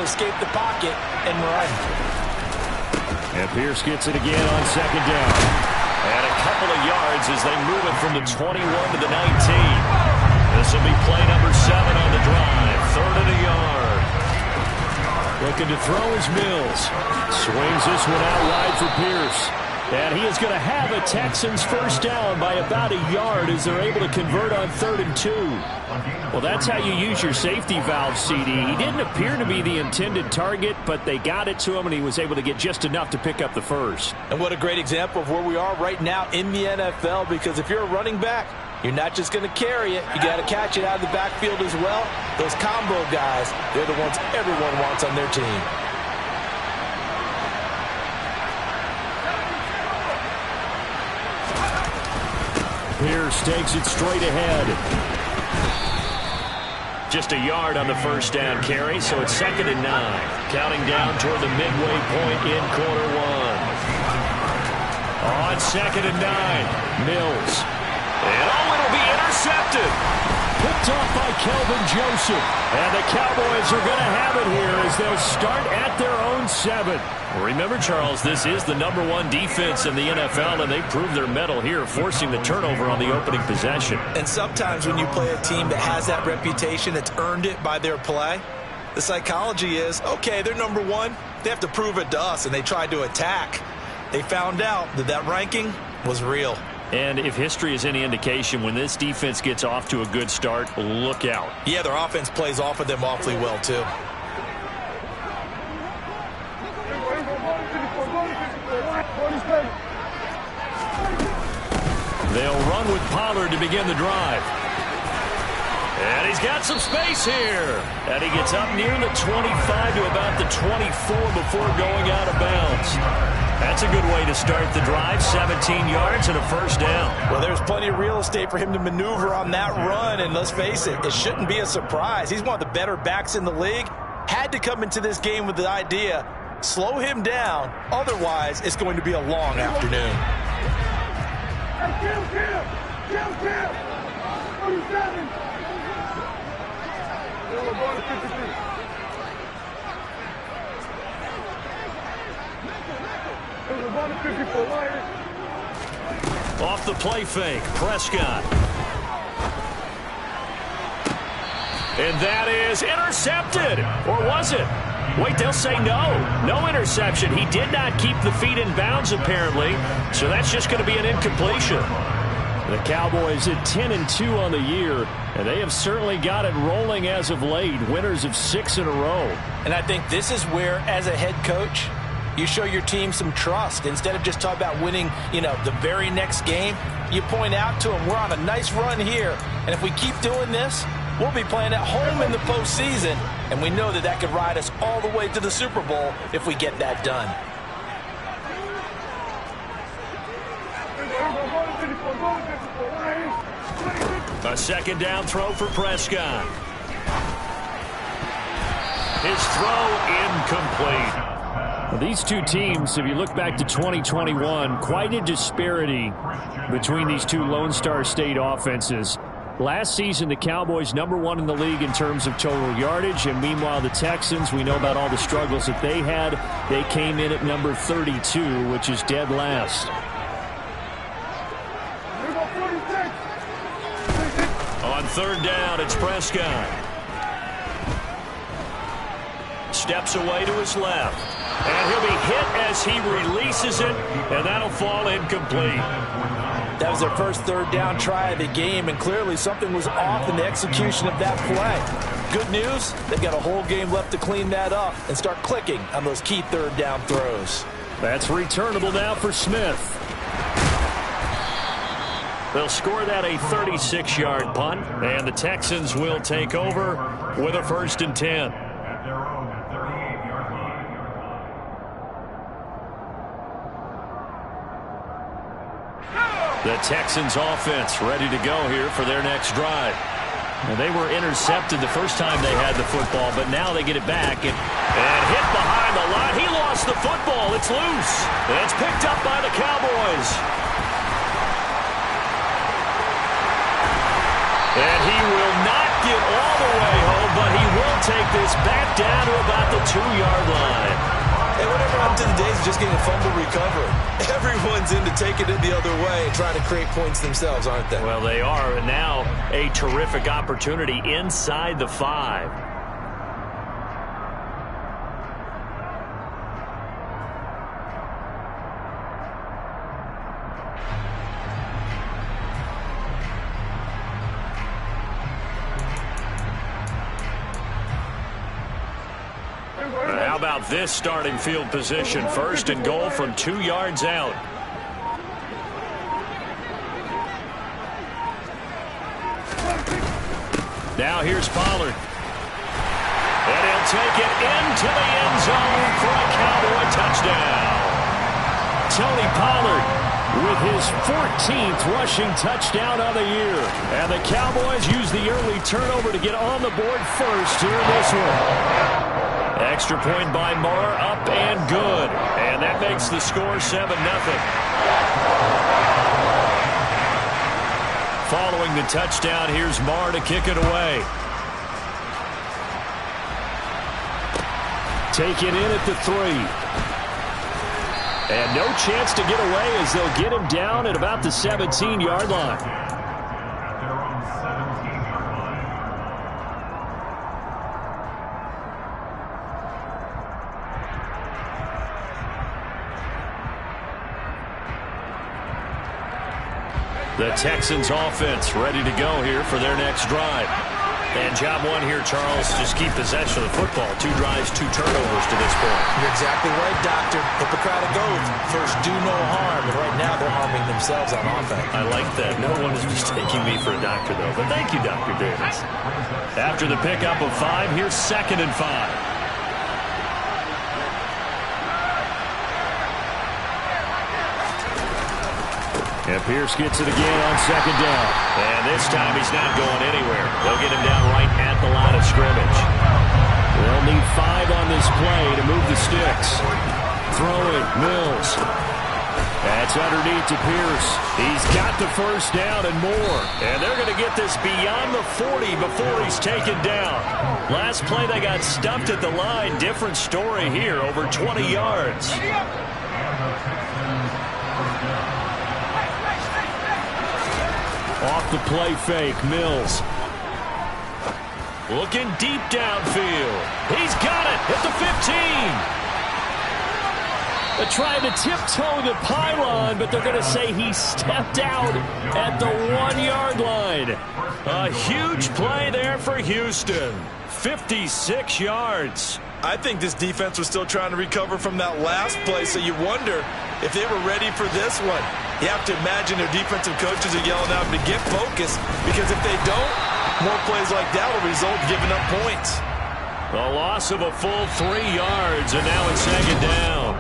escape the pocket and run. And Pierce gets it again on second down. And a couple of yards as they move it from the 21 to the 19. This will be play number 7 on the drive. 3rd and a yard. Looking to throw is Mills. Swings this one out wide for Pierce. And he is going to have a Texans first down by about a yard as they're able to convert on 3rd and 2. Well, that's how you use your safety valve, CD. He didn't appear to be the intended target, but they got it to him, and he was able to get just enough to pick up the first. And what a great example of where we are right now in the NFL, because if you're a running back, you're not just going to carry it. You got to catch it out of the backfield as well. Those combo guys, they're the ones everyone wants on their team. Pierce takes it straight ahead. Just a yard on the first down carry, so it's 2nd and 9. Counting down toward the midway point in quarter 1. On 2nd and 9, Mills. And it'll be intercepted. Picked off by Kelvin Joseph. And the Cowboys are going to have it here as they'll start at their own 7. Remember, Charles, this is the #1 defense in the NFL, and they proved their mettle here, forcing the turnover on the opening possession. And sometimes when you play a team that has that reputation, that's earned it by their play, the psychology is, okay, they're #1. They have to prove it to us, and they tried to attack. They found out that that ranking was real. And if history is any indication, when this defense gets off to a good start, look out. Yeah, their offense plays off of them awfully well, too. They'll run with Pollard to begin the drive. And he's got some space here. And he gets up near the 25 to about the 24 before going out of bounds. That's a good way to start the drive. 17 yards and a first down. Well, there's plenty of real estate for him to maneuver on that run. And let's face it, it shouldn't be a surprise. He's one of the better backs in the league. Had to come into this game with the idea, slow him down. Otherwise, it's going to be a long afternoon. Off the play fake, Prescott. And that is intercepted. Or was it? Wait, they'll say no. No interception. He did not keep the feet in bounds, apparently. So that's just going to be an incompletion. The Cowboys at 10-2 on the year, and they have certainly got it rolling as of late. Winners of 6 in a row. And I think this is where, as a head coach, you show your team some trust. Instead of just talking about winning, the very next game, you point out to them, we're on a nice run here, and if we keep doing this, we'll be playing at home in the postseason, and we know that that could ride us all the way to the Super Bowl if we get that done. A second down throw for Prescott. His throw incomplete. Well, these two teams, if you look back to 2021, quite a disparity between these two Lone Star State offenses. Last season, the Cowboys #1 in the league in terms of total yardage, and meanwhile the Texans, we know about all the struggles that they had. They came in at number 32, which is dead last. On third down, it's Prescott. Steps away to his left. And he'll be hit as he releases it, and that'll fall incomplete. That was their first third down try of the game, and clearly something was off in the execution of that play. Good news, they've got a whole game left to clean that up and start clicking on those key third down throws. That's returnable now for Smith. They'll score that a 36-yard punt, and the Texans will take over with a 1st and 10. The Texans offense ready to go here for their next drive. And they were intercepted the first time they had the football, but now they get it back and hit behind the line. He lost the football. It's loose. And it's picked up by the Cowboys. And he will not it all the way home, but he will take this back down to about the 2-yard line. And whatever happened to the days of just getting a fumble recovery? Everyone's into taking it the other way and trying to create points themselves, aren't they? Well, they are, and now a terrific opportunity inside the 5. How about this starting field position? 1st and goal from 2 yards out. Now here's Pollard. And he'll take it into the end zone for a Cowboy touchdown. Tony Pollard with his 14th rushing touchdown of the year. And the Cowboys use the early turnover to get on the board first here in this one. Extra point by Marr, up and good. And that makes the score 7-0. Following the touchdown, here's Marr to kick it away. Taken in at the 3. And no chance to get away as they'll get him down at about the 17-yard line. The Texans offense ready to go here for their next drive. And job one here, Charles, just keep possession of the football. 2 drives, 2 turnovers to this point. You're exactly right, Doctor. Hippocratic oath. First, do no harm. And right now, they're harming themselves on offense. I like that. No one is mistaking me for a doctor, though. But thank you, Dr. Davis. After the pickup of 5, here's 2nd and 5. And Pierce gets it again on 2nd down. And this time he's not going anywhere. They'll get him down right at the line of scrimmage. They'll need 5 on this play to move the sticks. Throw it, Mills. That's underneath to Pierce. He's got the 1st down and more. And they're going to get this beyond the 40 before he's taken down. Last play they got stuffed at the line. Different story here, over 20 yards. Off the play fake, Mills. Looking deep downfield. He's got it at the 15. They're trying to tiptoe the pylon, but they're going to say he stepped out at the 1-yard line. A huge play there for Houston. 56 yards. I think this defense was still trying to recover from that last play, so you wonder if they were ready for this one. You have to imagine their defensive coaches are yelling at them to get focused, because if they don't, more plays like that will result in giving up points. A loss of a full 3 yards, and now it's 2nd down.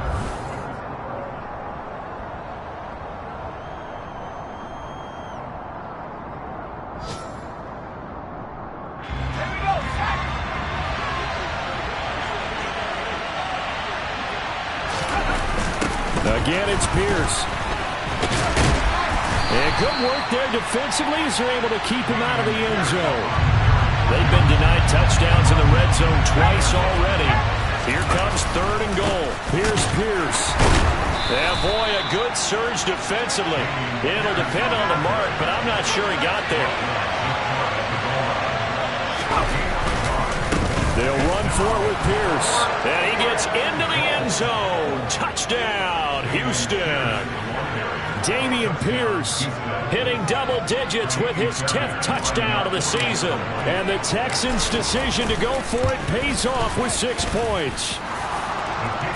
Again, it's Pierce. And good work there defensively as they're able to keep him out of the end zone. They've been denied touchdowns in the red zone twice already. Here comes 3rd and goal. Pierce. Yeah, boy, a good surge defensively. It'll depend on the mark, but I'm not sure he got there. They'll run for it with Pierce. And he gets into the end zone. Touchdown, Houston. Dameon Pierce hitting double digits with his 10th touchdown of the season. And the Texans' decision to go for it pays off with 6 points.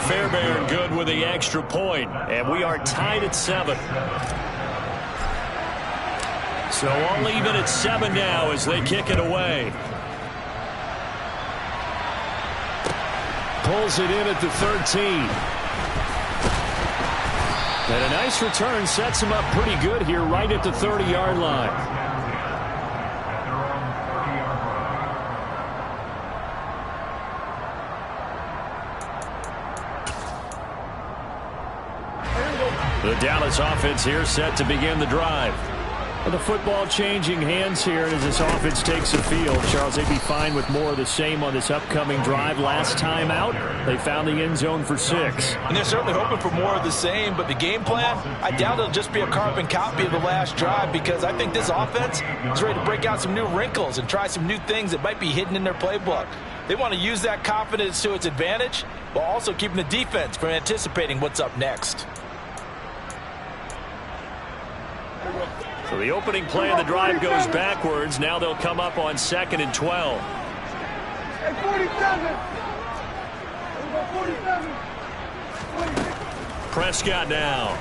Fairbairn good with the extra point. And we are tied at 7. So all even at 7 now as they kick it away. Pulls it in at the 13. And a nice return sets him up pretty good here right at the 30-yard line. The Dallas offense here set to begin the drive. The football changing hands here as this offense takes the field. Charles, they'd be fine with more of the same on this upcoming drive. Last time out, they found the end zone for 6. And they're certainly hoping for more of the same, but the game plan, I doubt it'll just be a carbon copy of the last drive, because I think this offense is ready to break out some new wrinkles and try some new things that might be hidden in their playbook. They want to use that confidence to its advantage while also keeping the defense from anticipating what's up next. So the opening play of the drive goes backwards. Now they'll come up on 2nd and 12. Prescott now.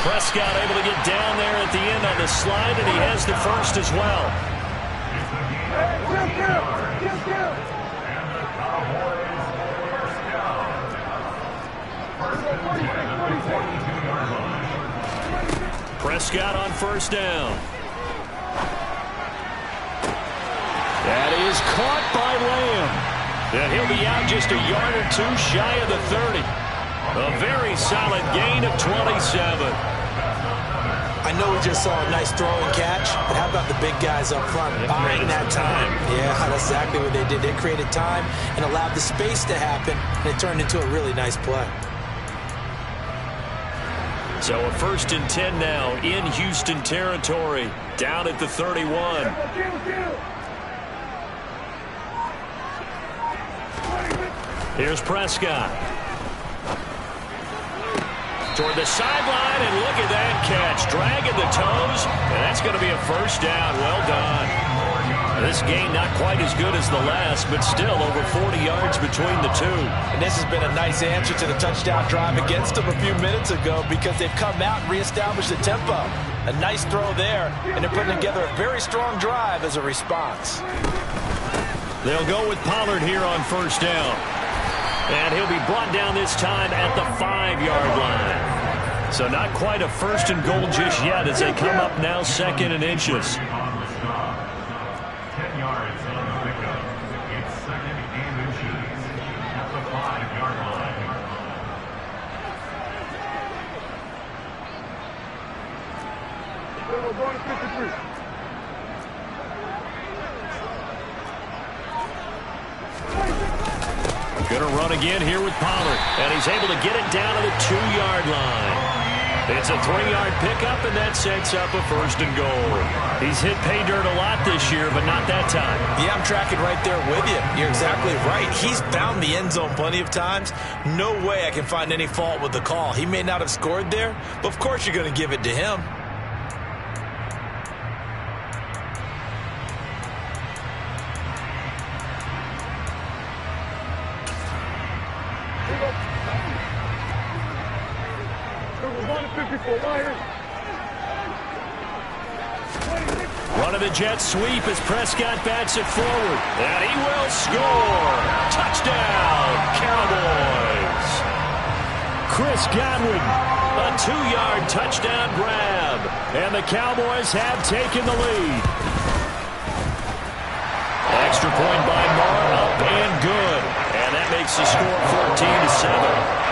Prescott able to get down there at the end on the slide, and he has the first as well. Prescott on first down. That is caught by Lamb. And he'll be out just a yard or two shy of the 30. A very solid gain of 27. I know we just saw a nice throw and catch, but how about the big guys up front buying that time? Yeah, that's exactly what they did. They created time and allowed the space to happen, and it turned into a really nice play. So a 1st and 10 now in Houston territory, down at the 31. Here's Prescott. Toward the sideline, and look at that catch. Dragging the toes, and that's going to be a first down. Well done. This game not quite as good as the last, but still over 40 yards between the two. And this has been a nice answer to the touchdown drive against them a few minutes ago, because they've come out and reestablished the tempo. A nice throw there, and they're putting together a very strong drive as a response. They'll go with Pollard here on first down. And he'll be brought down this time at the 5-yard line. So not quite a 1st and goal just yet as they come up now 2nd and inches. 10 yards on the pickup. It's 2nd and inches at the 5-yard line. Going to 53. Going to run again here with Pollard. And he's able to get it down to the 2-yard line. It's a 3-yard pickup, and that sets up a 1st and goal. He's hit pay dirt a lot this year, but not that time. Yeah, I'm tracking right there with you. You're exactly right. He's found the end zone plenty of times. No way I can find any fault with the call. He may not have scored there, but of course you're going to give it to him. Run of the jet sweep as Prescott bats it forward. And he will score. Touchdown, Cowboys. Chris Godwin, a 2-yard touchdown grab. And the Cowboys have taken the lead. Extra point by Marr, up and good. And that makes the score 14-7.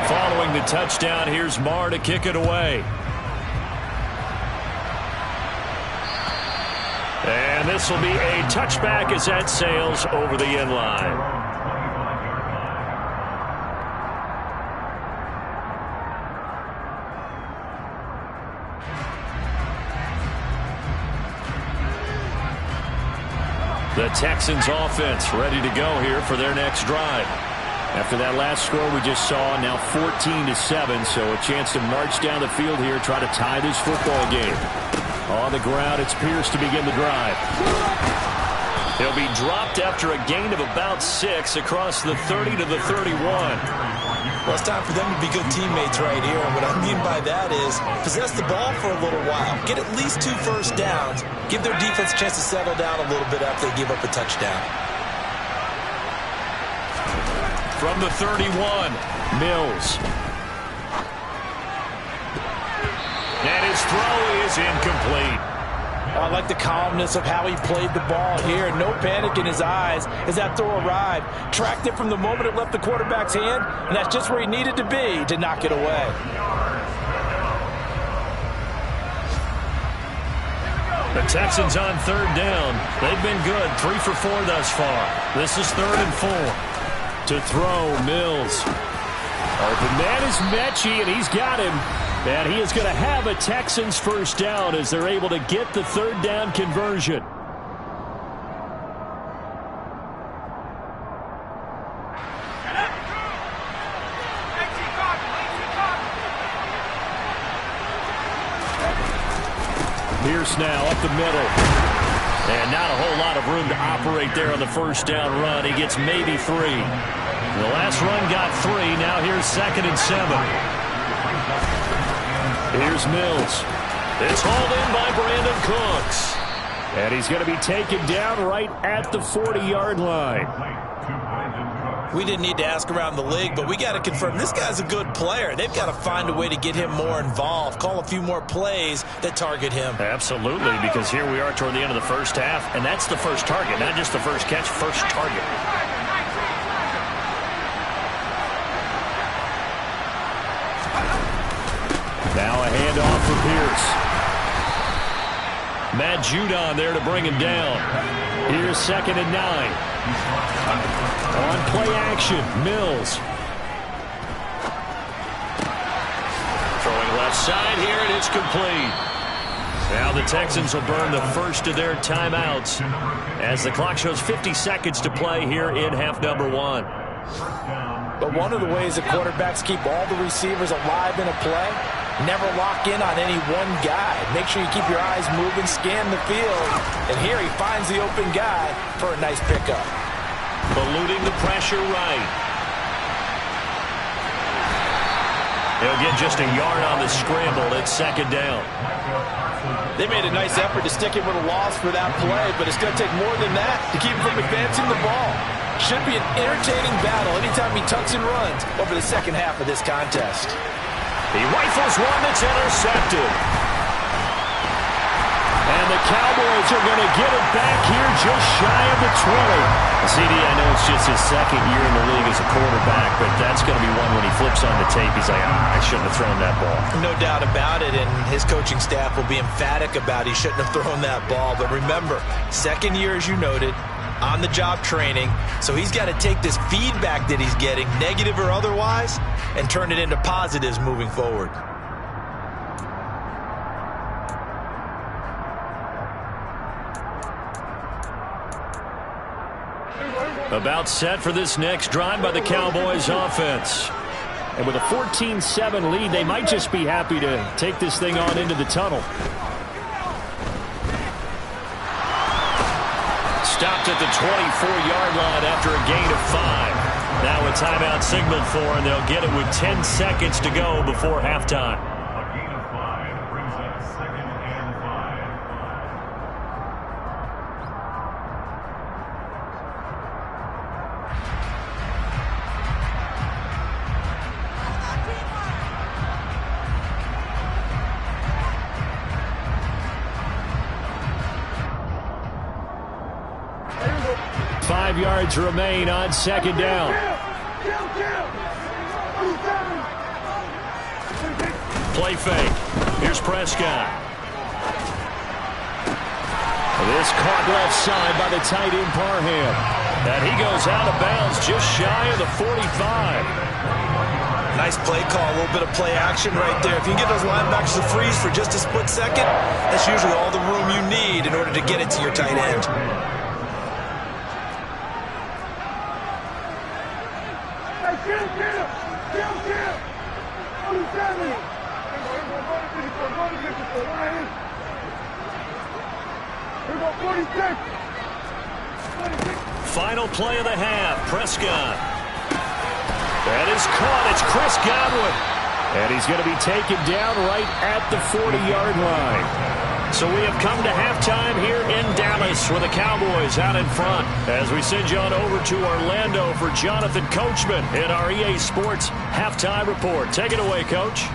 Following the touchdown, here's Marr to kick it away. And this will be a touchback as that sails over the end line. The Texans offense ready to go here for their next drive. After that last score we just saw, now 14-7, so a chance to march down the field here, try to tie this football game. On the ground, it's Pierce to begin the drive. He'll be dropped after a gain of about 6 across the 30 to the 31. Well, it's time for them to be good teammates right here, and what I mean by that is possess the ball for a little while, get at least 2 first downs, give their defense a chance to settle down a little bit after they give up a touchdown. From the 31, Mills. And his throw is incomplete. I like the calmness of how he played the ball here. No panic in his eyes as that throw arrived. Tracked it from the moment it left the quarterback's hand, and that's just where he needed to be to knock it away. The Texans on third down. They've been good, 3 for 4 thus far. This is 3rd and 4. To throw, Mills. Open man is Mechie, and he's got him. And he is going to have a Texans first down as they're able to get the 3rd down conversion. Pierce now up the middle. And not a whole lot of room to operate there on the first down run. He gets maybe 3. The last run got 3. Now here's 2nd and 7. Here's Mills. It's hauled in by Brandon Cooks. And he's going to be taken down right at the 40-yard line. We didn't need to ask around the league, but we got to confirm this guy's a good player. They've got to find a way to get him more involved, call a few more plays that target him. Absolutely, because here we are toward the end of the first half, and that's the first target, not just the first catch, first target. Now a handoff for Pierce. Matt Judon there to bring him down. Here's 2nd and 9. On play action, Mills. Throwing left side here, and it's complete. Now the Texans will burn the first of their timeouts as the clock shows 50 seconds to play here in half number 1. But one of the ways that quarterbacks keep all the receivers alive in a play, never lock in on any one guy. Make sure you keep your eyes moving, scan the field. And here he finds the open guy for a nice pickup. Eluding the pressure right. He'll get just a yard on the scramble. It's 2nd down. They made a nice effort to stick him with a loss for that play, but it's going to take more than that to keep him from advancing the ball. Should be an entertaining battle anytime he tucks and runs over the second half of this contest. He rifles one that's intercepted. And the Cowboys are going to get it back here just shy of the 20. CD, I know it's just his 2nd year in the league as a quarterback, but that's going to be one when he flips on the tape, he's like, I shouldn't have thrown that ball. No doubt about it, and his coaching staff will be emphatic about he shouldn't have thrown that ball. But remember, 2nd year, as you noted, on-the-job training, so he's got to take this feedback that he's getting, negative or otherwise, and turn it into positives moving forward. About set for this next drive by the Cowboys offense. And with a 14-7 lead, they might just be happy to take this thing on into the tunnel. Stopped at the 24-yard line after a gain of 5. Now a timeout signaled for, and they'll get it with 10 seconds to go before halftime. A gain of 5 brings up 2nd and 5. Yards remain on 2nd down. Play fake. Here's Prescott. This caught left side by the tight end Parham. And he goes out of bounds just shy of the 45. Nice play call, a little bit of play action right there. If you can get those linebackers to freeze for just a split second, that's usually all the room you need in order to get it to your tight end. Final play of the half, Prescott. That is caught. It's Chris Godwin. And he's going to be taken down right at the 40-yard line. So we have come to halftime here in Dallas with the Cowboys out in front. As we send you on over to Orlando for Jonathan Coachman in our EA Sports Halftime Report. Take it away, Coach.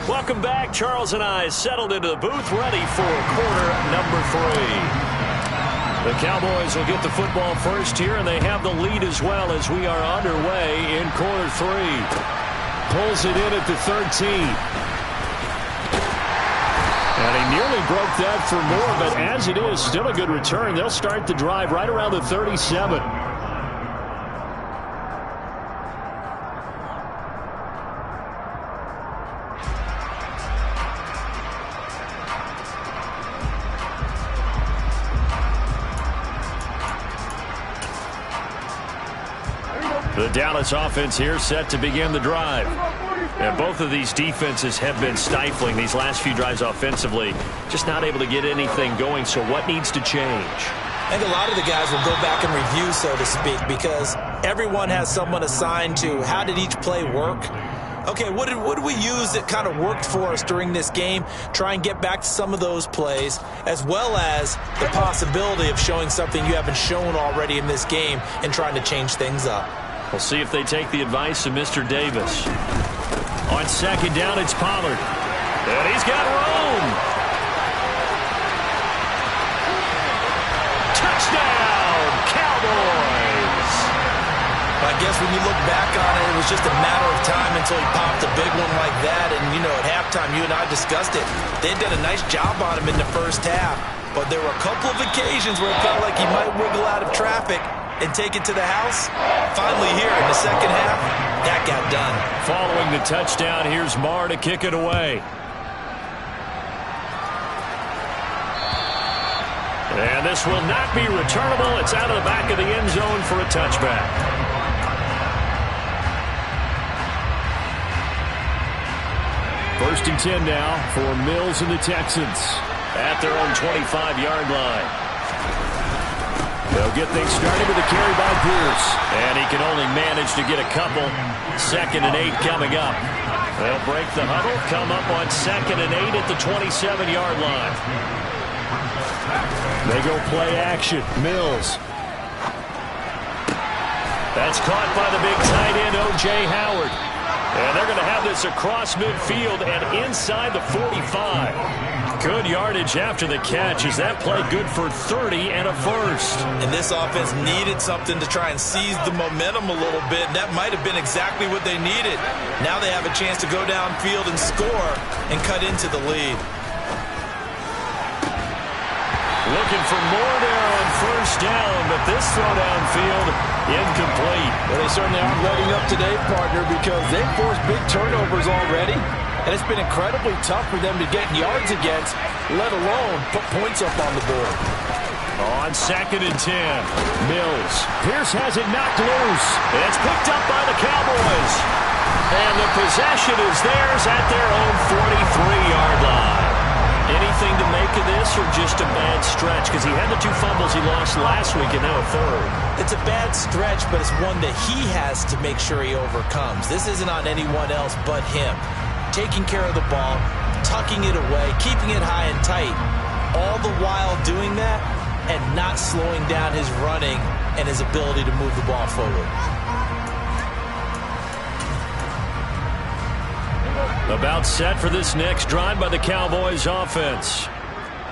Welcome back. Charles and I settled into the booth, ready for quarter number 3. The Cowboys will get the football first here, and they have the lead as well as we are underway in quarter 3. Pulls it in at the 13. And he nearly broke that for more, but as it is, still a good return. They'll start the drive right around the 37. The Dallas offense here set to begin the drive. And both of these defenses have been stifling these last few drives offensively. Just not able to get anything going, so what needs to change? I think a lot of the guys will go back and review, so to speak, because everyone has someone assigned to how did each play work. Okay, what did we use that kind of worked for us during this game? Try and get back to some of those plays, as well as the possibility of showing something you haven't shown already in this game and trying to change things up. We'll see if they take the advice of Mr. Davis. On second down, it's Pollard. And he's got room. Touchdown, Cowboys. I guess when you look back on it, it was just a matter of time until he popped a big one like that. And, you know, at halftime, you and I discussed it. They did a nice job on him in the first half. But there were a couple of occasions where it felt like he might wiggle out of traffic and take it to the house. Finally here in the second half, that got done. Following the touchdown, here's Marr to kick it away. And this will not be returnable. It's out of the back of the end zone for a touchback. First and 10 now for Mills and the Texans at their own 25-yard line. They'll get things started with a carry by Pierce. And he can only manage to get a couple. 2nd and 8 coming up. They'll break the huddle, come up on 2nd and 8 at the 27-yard line. They go play action. Mills. That's caught by the big tight end, O.J. Howard. And they're going to have this across midfield and inside the 45. Good yardage after the catch as that play good for 30 and a first. And this offense needed something to try and seize the momentum a little bit. And that might have been exactly what they needed. Now they have a chance to go downfield and score and cut into the lead. Looking for more there on first down, but this throw downfield incomplete. Well, they certainly aren't letting up today, partner, because they've forced big turnovers already. And it's been incredibly tough for them to get yards against, let alone put points up on the board. On 2nd and 10, Mills. Pierce has it knocked loose. It's picked up by the Cowboys. And the possession is theirs at their own 43-yard line. Anything to make of this or just a bad stretch? Because he had the 2 fumbles he lost last week and now a third. It's a bad stretch, but it's one that he has to make sure he overcomes. This isn't on anyone else but him. Taking care of the ball, tucking it away, keeping it high and tight, all the while doing that and not slowing down his running and his ability to move the ball forward. About set for this next drive by the Cowboys offense.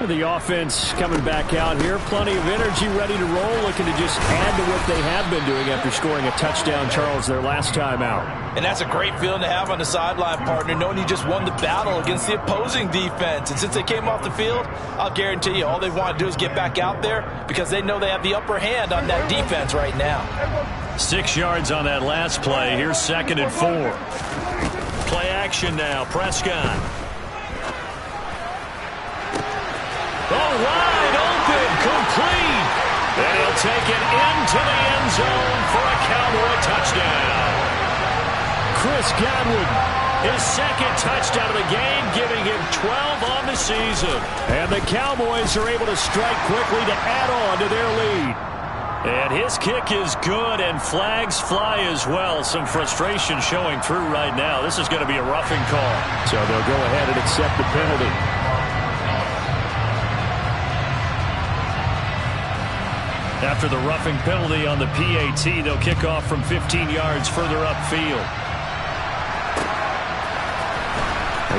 The offense coming back out here. Plenty of energy, ready to roll, looking to just add to what they have been doing after scoring a touchdown, Charles, their last time out. And that's a great feeling to have on the sideline, partner, knowing you just won the battle against the opposing defense. And since they came off the field, I'll guarantee you all they want to do is get back out there because they know they have the upper hand on that defense right now. 6 yards on that last play. Here's 2nd and 4. Play action now. Prescott. Oh, wide open, complete. And he'll take it into the end zone for a Cowboy touchdown. Chris Godwin, his 2nd touchdown of the game, giving him 12 on the season. And the Cowboys are able to strike quickly to add on to their lead. And his kick is good, and flags fly as well. Some frustration showing through right now. This is going to be a roughing call. So they'll go ahead and accept the penalty. After the roughing penalty on the PAT, they'll kick off from 15 yards further upfield.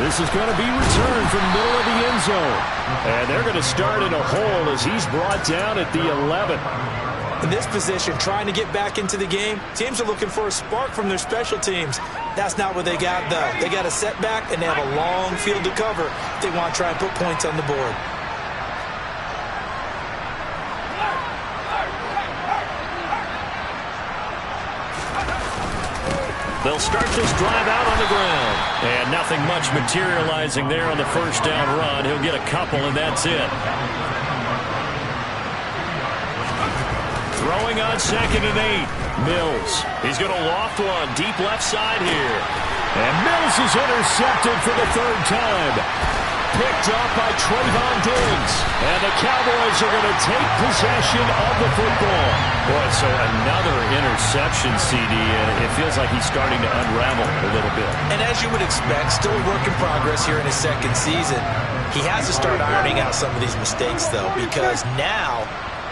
This is going to be returned from the middle of the end zone. And they're going to start in a hole as he's brought down at the 11. In this position, trying to get back into the game, teams are looking for a spark from their special teams. That's not what they got, though. They got a setback, and they have a long field to cover if they want to try and put points on the board. They'll start this drive out on the ground. And nothing much materializing there on the first down run. He'll get a couple, and that's it. Throwing on 2nd and 8. Mills. He's going to loft one deep left side here. And Mills is intercepted for the 3rd time. Picked up by Trayvon Diggs. And the Cowboys are going to take possession of the football. Boy, so another interception, CD. It feels like he's starting to unravel a little bit. And as you would expect, still a work in progress here in his 2nd season. He has to start ironing out some of these mistakes, though, because now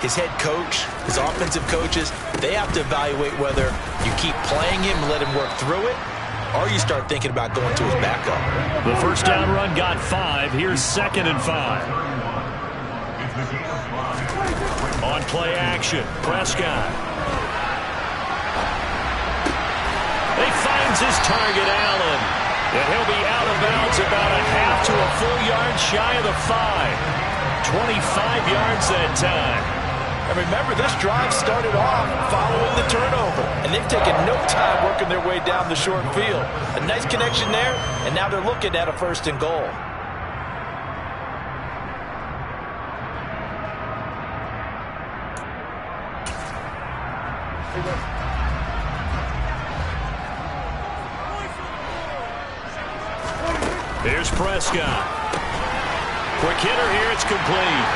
his head coach, his offensive coaches, they have to evaluate whether you keep playing him and let him work through it, or you start thinking about going to his backup. The first down run got 5. Here's 2nd and 5. On play action, Prescott. He finds his target, Allen. And he'll be out of bounds about a half to a full yard shy of the 5. 25 yards that time. And remember, this drive started off following the turnover, and they've taken no time working their way down the short field. A nice connection there, and now they're looking at a 1st and goal. Here's Prescott. Quick hitter here, it's complete.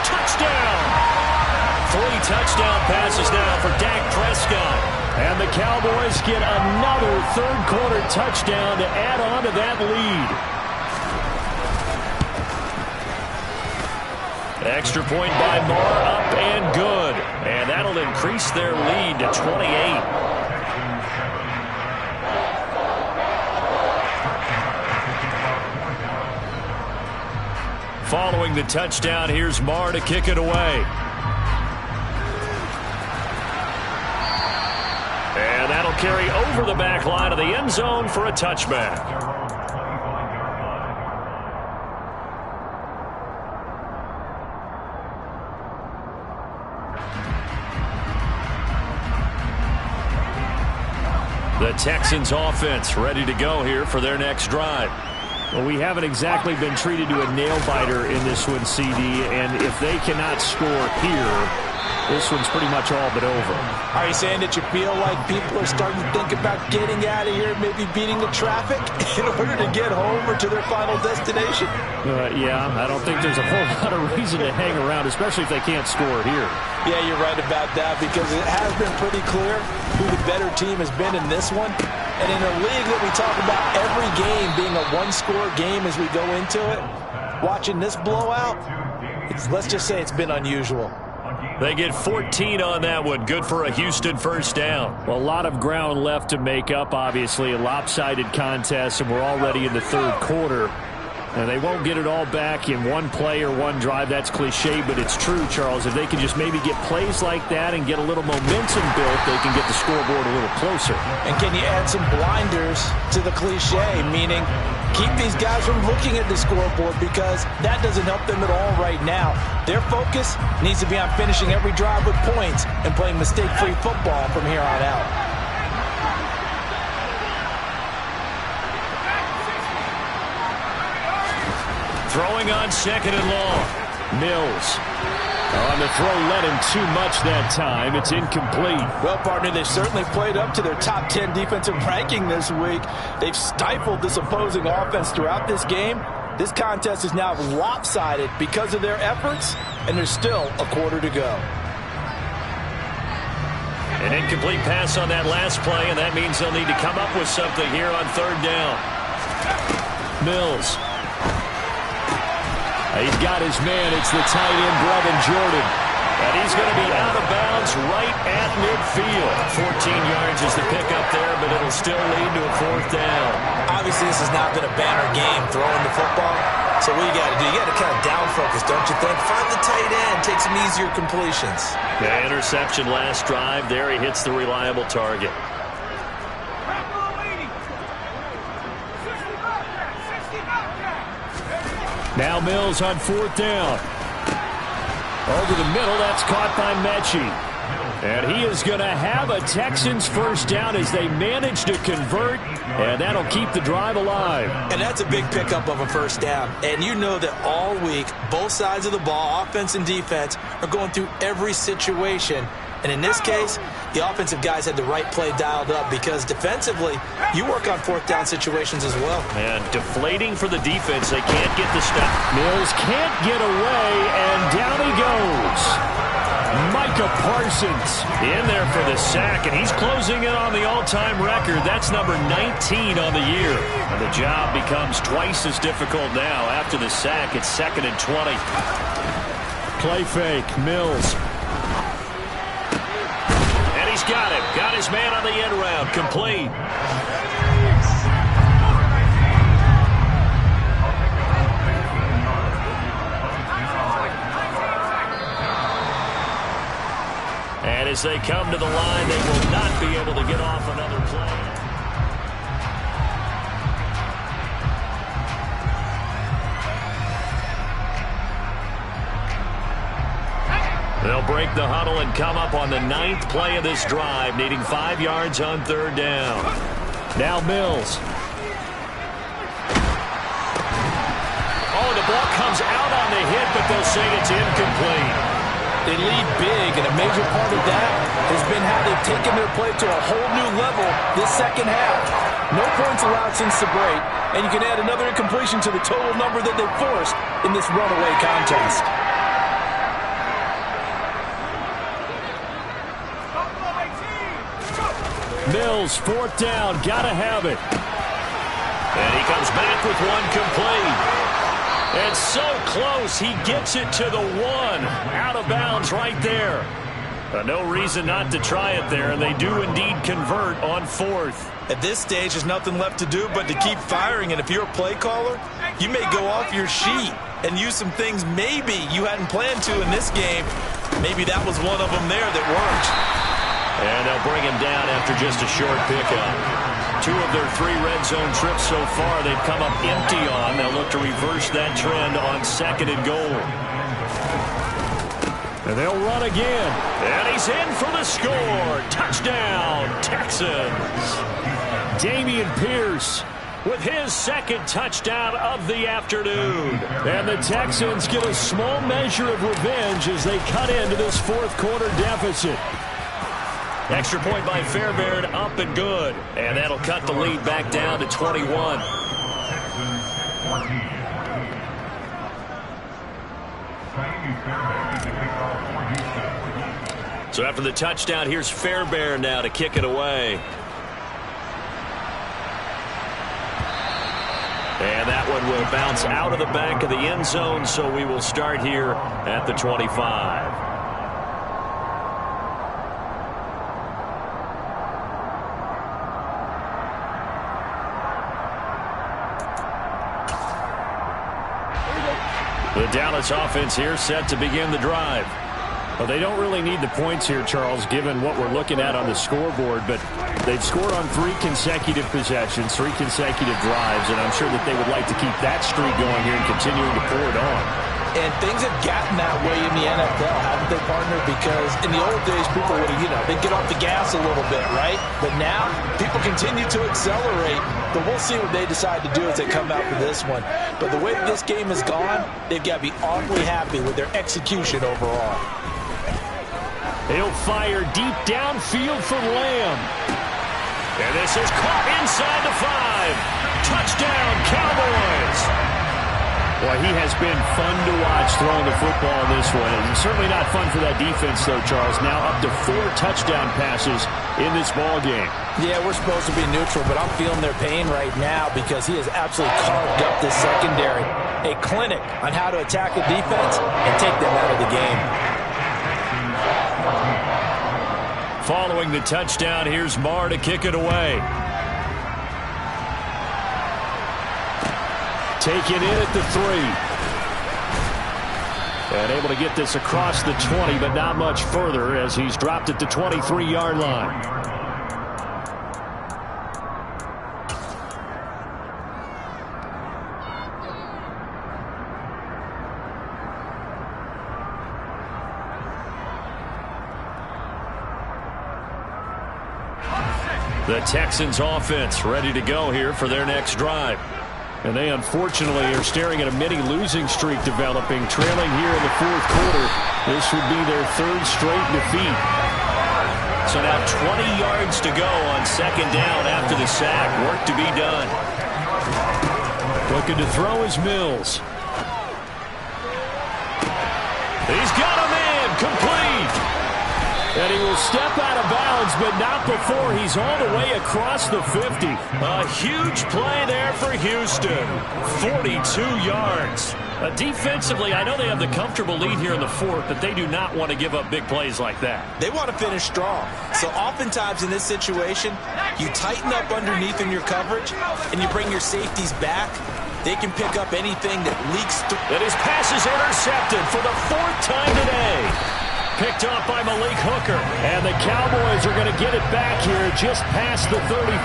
Touchdown! 3 touchdown passes now for Dak Prescott. And the Cowboys get another 3rd quarter touchdown to add on to that lead. Extra point by Moore, up and good. And that'll increase their lead to 28. Following the touchdown, here's Moore to kick it away. And that'll carry over the back line of the end zone for a touchback. The Texans offense ready to go here for their next drive. Well, we haven't exactly been treated to a nail-biter in this one, CD, and if they cannot score here, this one's pretty much all but over. Are you saying that you feel like people are starting to think about getting out of here, maybe beating the traffic in order to get home or to their final destination? Yeah, I don't think there's a whole lot of reason to hang around, especially if they can't score here. Yeah, you're right about that, because it has been pretty clear who the better team has been in this one. And in a league that we talk about every game being a one-score game as we go into it, watching this blowout, let's just say it's been unusual. They get 14 on that one. Good for a Houston 1st down. Well, a lot of ground left to make up, obviously. A lopsided contest, and we're already in the 3rd quarter. And they won't get it all back in one play or one drive. That's cliche, but it's true, Charles. If they can just maybe get plays like that and get a little momentum built, they can get the scoreboard a little closer. And can you add some blinders to the cliche, meaning keep these guys from looking at the scoreboard, because that doesn't help them at all right now. Their focus needs to be on finishing every drive with points and playing mistake-free football from here on out. Throwing on 2nd and long. Mills. On the throw, led him too much that time. It's incomplete. Well, partner, they've certainly played up to their top 10 defensive ranking this week. They've stifled this opposing offense throughout this game. This contest is now lopsided because of their efforts, and there's still a quarter to go. An incomplete pass on that last play, and that means they'll need to come up with something here on 3rd down. Mills. He's got his man. It's the tight end, Brevin Jordan. And he's going to be out of bounds right at midfield. 14 yards is the pickup there, but it'll still lead to a 4th down. Obviously, this has not been a banner game throwing the football. So what you got to do, you got to kind of down focus, don't you think? Find the tight end, take some easier completions. The interception last drive. There he hits the reliable target. Now Mills on 4th down. Over the middle, that's caught by Mechie. And he is going to have a Texans 1st down as they manage to convert, and that'll keep the drive alive. And that's a big pickup of a 1st down. And you know that all week, both sides of the ball, offense and defense, are going through every situation. And in this case, the offensive guys had the right play dialed up because defensively, you work on 4th down situations as well. And deflating for the defense. They can't get the stop. Mills can't get away, and down he goes. Micah Parsons in there for the sack, and he's closing in on the all-time record. That's number 19 on the year. And the job becomes twice as difficult now. After the sack, it's 2nd and 20. Play fake, Mills. And he's got him. Got his man on the end round. Complete. And as they come to the line, they will not be able to get off another play. They'll break the huddle and come up on the 9th play of this drive, needing 5 yards on 3rd down. Now Mills. Oh, the ball comes out on the hit, but they'll say it's incomplete. They lead big, and a major part of that has been how they've taken their play to a whole new level this 2nd half. No points allowed since the break, and you can add another incompletion to the total number that they forced in this runaway contest. Mills, 4th down, gotta have it. And he comes back with one complete. And so close, he gets it to the 1. Out of bounds right there. No reason not to try it there, and they do indeed convert on 4th. At this stage, there's nothing left to do but to keep firing, and if you're a play caller, you may go off your sheet and use some things maybe you hadn't planned to in this game. Maybe that was one of them there that worked. And they'll bring him down after just a short pickup. 2 of their 3 red zone trips so far they've come up empty on. They'll look to reverse that trend on 2nd and goal. And they'll run again. And he's in for the score. Touchdown, Texans. Dameon Pierce with his 2nd touchdown of the afternoon. And the Texans get a small measure of revenge as they cut into this 4th quarter deficit. Extra point by Fairbairn, up and good. And that'll cut the lead back down to 21. So after the touchdown, here's Fairbairn now to kick it away. And that one will bounce out of the back of the end zone, so we will start here at the 25. The Dallas offense here set to begin the drive. Well, they don't really need the points here, Charles, given what we're looking at on the scoreboard, but they've scored on 3 consecutive possessions, 3 consecutive drives, and I'm sure that they would like to keep that streak going here and continuing to pour it on. And things have gotten that way in the NFL, haven't they, partner? Because in the old days, people would, they'd get off the gas a little bit, right? But now, people continue to accelerate. But we'll see what they decide to do as they come out for this one. But the way that this game has gone, they've got to be awfully happy with their execution overall. He'll fire deep downfield for Lamb. And this is caught inside the 5. Touchdown, Cowboys. Boy, he has been fun to watch throwing the football in this one. And certainly not fun for that defense, though, Charles. Now up to 4 touchdown passes in this ball game. Yeah, we're supposed to be neutral, but I'm feeling their pain right now because he has absolutely carved up this secondary. A clinic on how to attack a defense and take them out of the game. Following the touchdown, here's Marr to kick it away. Taken in at the 3. And able to get this across the 20, but not much further as he's dropped at the 23-yard line. The Texans offense ready to go here for their next drive. And they unfortunately are staring at a mini losing streak developing, trailing here in the fourth quarter. This would be their third straight defeat. So now 20 yards to go on second down after the sack. Work to be done. Looking to throw is Mills. He's got a man complete. And he will step out of bounds, but not before he's all the way across the 50. A huge play there for Houston. 42 yards. Defensively, I know they have the comfortable lead here in the fourth, but they do not want to give up big plays like that. They want to finish strong. So oftentimes in this situation, you tighten up underneath in your coverage, and you bring your safeties back. They can pick up anything that leaks through. And his pass is intercepted for the fourth time today. Picked off by Malik Hooker. And the Cowboys are going to get it back here just past the 35.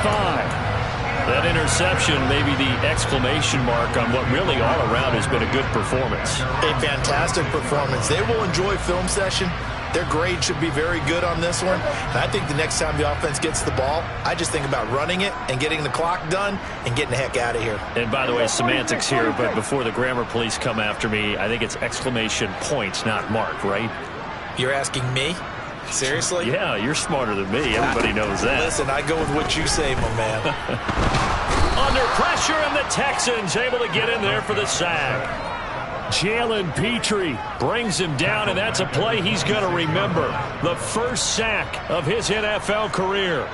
That interception may be the exclamation mark on what really all around has been a good performance. A fantastic performance. They will enjoy film session. Their grade should be very good on this one. And I think the next time the offense gets the ball, I just think about running it and getting the clock done and getting the heck out of here. And by the way, semantics here, but before the grammar police come after me, I think it's exclamation points, not mark, right? You're asking me? Seriously? Yeah, you're smarter than me. Everybody knows that. Listen, I go with what you say, my man. Under pressure, and the Texans able to get in there for the sack. Jalen Petrie brings him down, and that's a play he's going to remember. The first sack of his NFL career.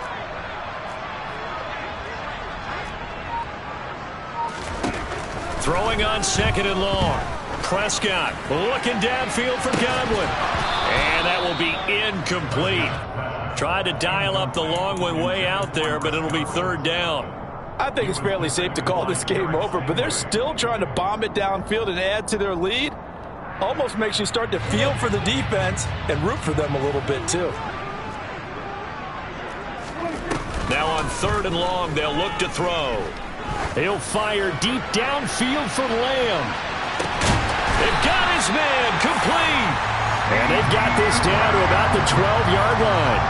Throwing on second and long. Prescott looking downfield for Godwin. And that will be incomplete. Tried to dial up the long one way out there, but it'll be third down. I think it's fairly safe to call this game over, but they're still trying to bomb it downfield and add to their lead. Almost makes you start to feel for the defense and root for them a little bit too. Now on third and long, they'll look to throw. He'll fire deep downfield for Lamb. They've got his man complete. And they've got this down to about the 12-yard line.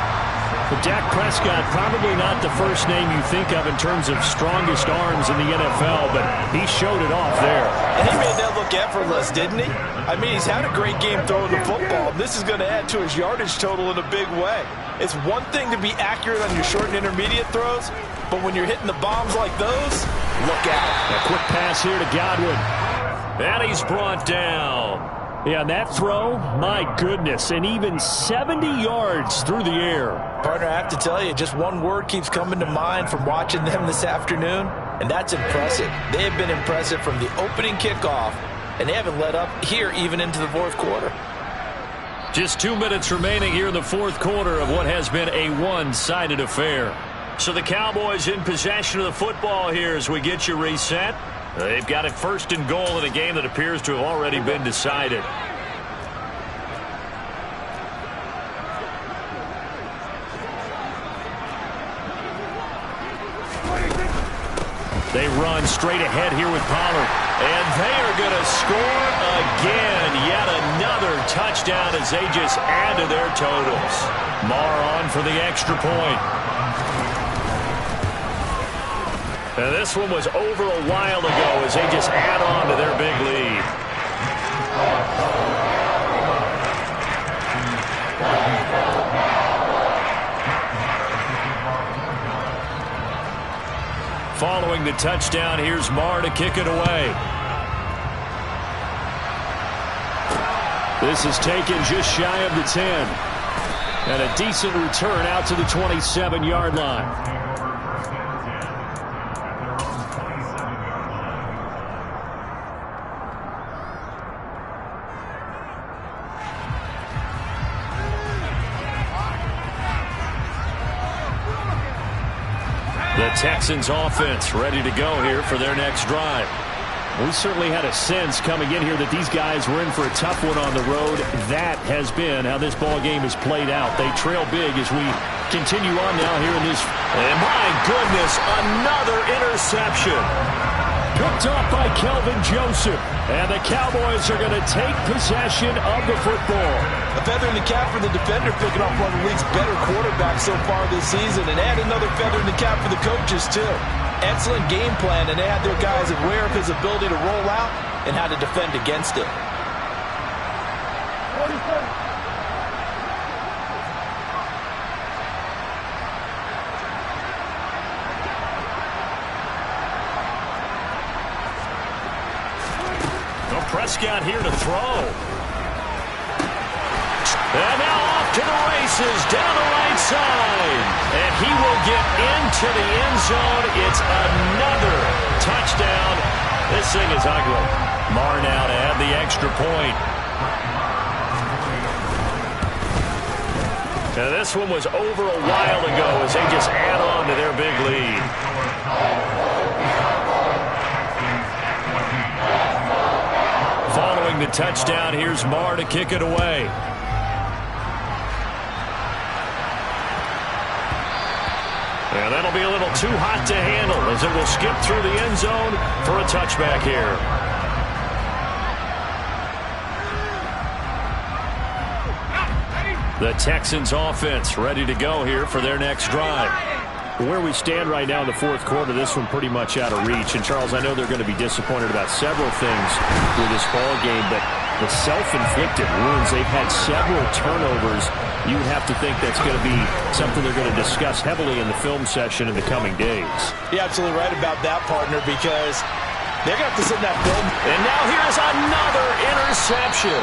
But Dak Prescott, probably not the first name you think of in terms of strongest arms in the NFL, but he showed it off there. And he made that look effortless, didn't he? I mean, he's had a great game throwing the football. This is going to add to his yardage total in a big way. It's one thing to be accurate on your short and intermediate throws, but when you're hitting the bombs like those, look out. A quick pass here to Godwin. And he's brought down. Yeah, that throw, my goodness, and even 70 yards through the air. Partner, I have to tell you, just one word keeps coming to mind from watching them this afternoon, and that's impressive. They have been impressive from the opening kickoff, and they haven't let up here even into the fourth quarter. Just 2 minutes remaining here in the fourth quarter of what has been a one-sided affair. So the Cowboys in possession of the football here as we get you reset. They've got it first and goal in a game that appears to have already been decided. They run straight ahead here with Pollard. And they are going to score again. Yet another touchdown as they just add to their totals. Marr on for the extra point. And this one was over a while ago as they just add on to their big lead. Following the touchdown, here's Marr to kick it away. This is taken just shy of the 10. And a decent return out to the 27-yard line. The Texans offense ready to go here for their next drive. We certainly had a sense coming in here that these guys were in for a tough one on the road. That has been how this ball game has played out. They trail big as we continue on now here in this. And my goodness, another interception. Picked off by Kelvin Joseph. And the Cowboys are going to take possession of the football. A feather in the cap for the defender, picking off one of the league's better quarterbacks so far this season. And add another feather in the cap for the coaches, too. Excellent game plan, and they had their guys aware of his ability to roll out and how to defend against it. Prescott here to throw. And now off to the races down the right side. And he will get into the end zone. It's another touchdown. This thing is ugly. Marr now to add the extra point. Now this one was over a while ago as they just add on to their big lead. Following the touchdown, here's Marr to kick it away. And that'll be a little too hot to handle as it will skip through the end zone for a touchback here. The Texans offense ready to go here for their next drive. Where we stand right now in the fourth quarter, this one pretty much out of reach. And, Charles, I know they're going to be disappointed about several things with this ball game, but the self-inflicted wounds, they've had several turnovers. You would have to think that's going to be something they're going to discuss heavily in the film session in the coming days. You're absolutely right about that, partner, because they're going to have to sit in that film. And now here's another interception.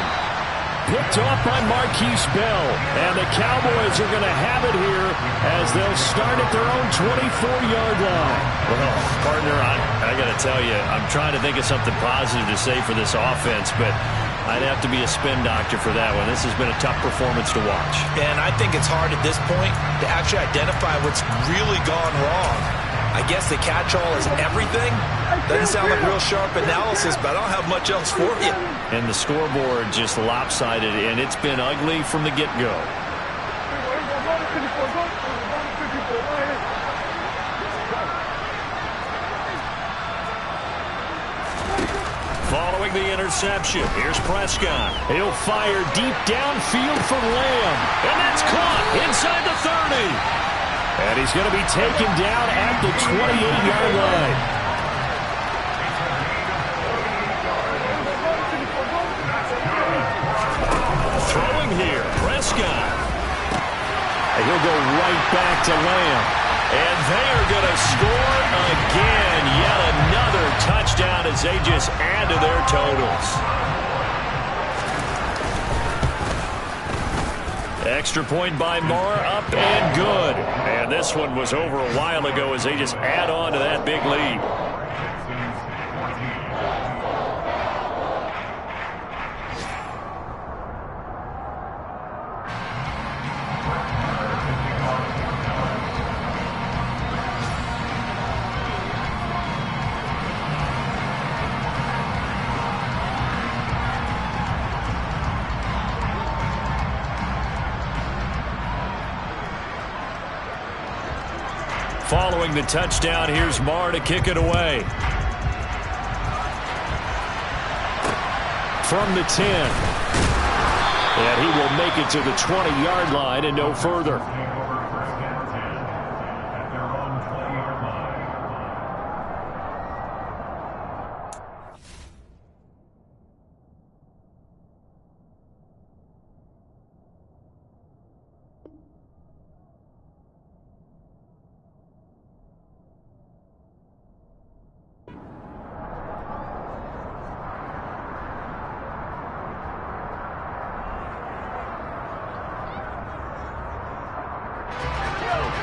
Picked off by Marquise Bell. And the Cowboys are going to have it here as they'll start at their own 24-yard line. Well, partner, I got to tell you, I'm trying to think of something positive to say for this offense, but I'd have to be a spin doctor for that one. This has been a tough performance to watch. And I think it's hard at this point to actually identify what's really gone wrong. I guess the catch-all is everything. Doesn't sound like real sharp analysis, but I don't have much else for you. And the scoreboard just lopsided, and it's been ugly from the get-go. Following the interception, here's Prescott. He'll fire deep downfield for Lamb. And that's caught inside the 30. And he's going to be taken down at the 28-yard line. Throwing here, Prescott. And he'll go right back to Lamb. And they are going to score again. Yet another touchdown as they just add to their totals. Extra point by Marr, up and good. And this one was over a while ago as they just add on to that big lead. Following the touchdown, here's Marr to kick it away. From the 10. And he will make it to the 20-yard line and no further.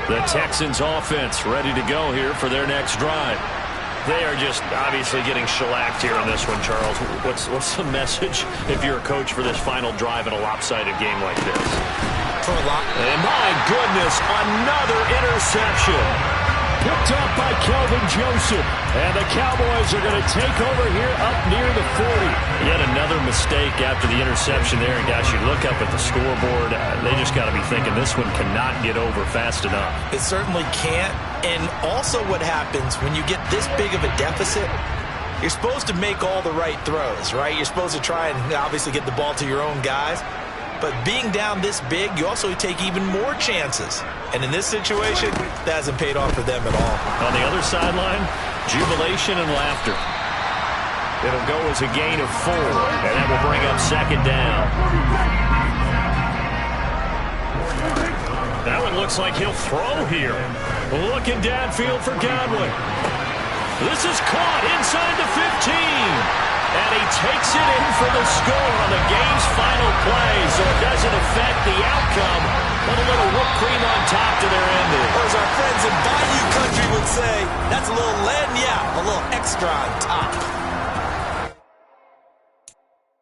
The Texans offense ready to go here for their next drive. They are just obviously getting shellacked here in this one, Charles. What's the message if you're a coach for this final drive in a lopsided game like this? For a lot. And my goodness, another interception. Picked up by Kelvin Joseph. And the Cowboys are going to take over here up near the 40. Yet another mistake after the interception there. And, guys, you look up at the scoreboard, they just got to be thinking this one cannot get over fast enough. It certainly can't. And also what happens when you get this big of a deficit, you're supposed to make all the right throws, right? You're supposed to try and obviously get the ball to your own guys. But being down this big, you also take even more chances. And in this situation, that hasn't paid off for them at all. On the other sideline, jubilation and laughter. It'll go as a gain of 4, and that will bring up second down. That one looks like he'll throw here. Looking downfield for Godwin. This is caught inside the 15. And he takes it in for the score on the game's final play, so it doesn't affect the outcome, but a little whipped cream on top to their ending. Or as our friends in Bayou Country would say, that's a little lagniappe, a little extra on top.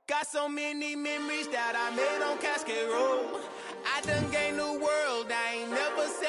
Got so many memories that I made on Cascade Road. I done gained the world, I ain't never said.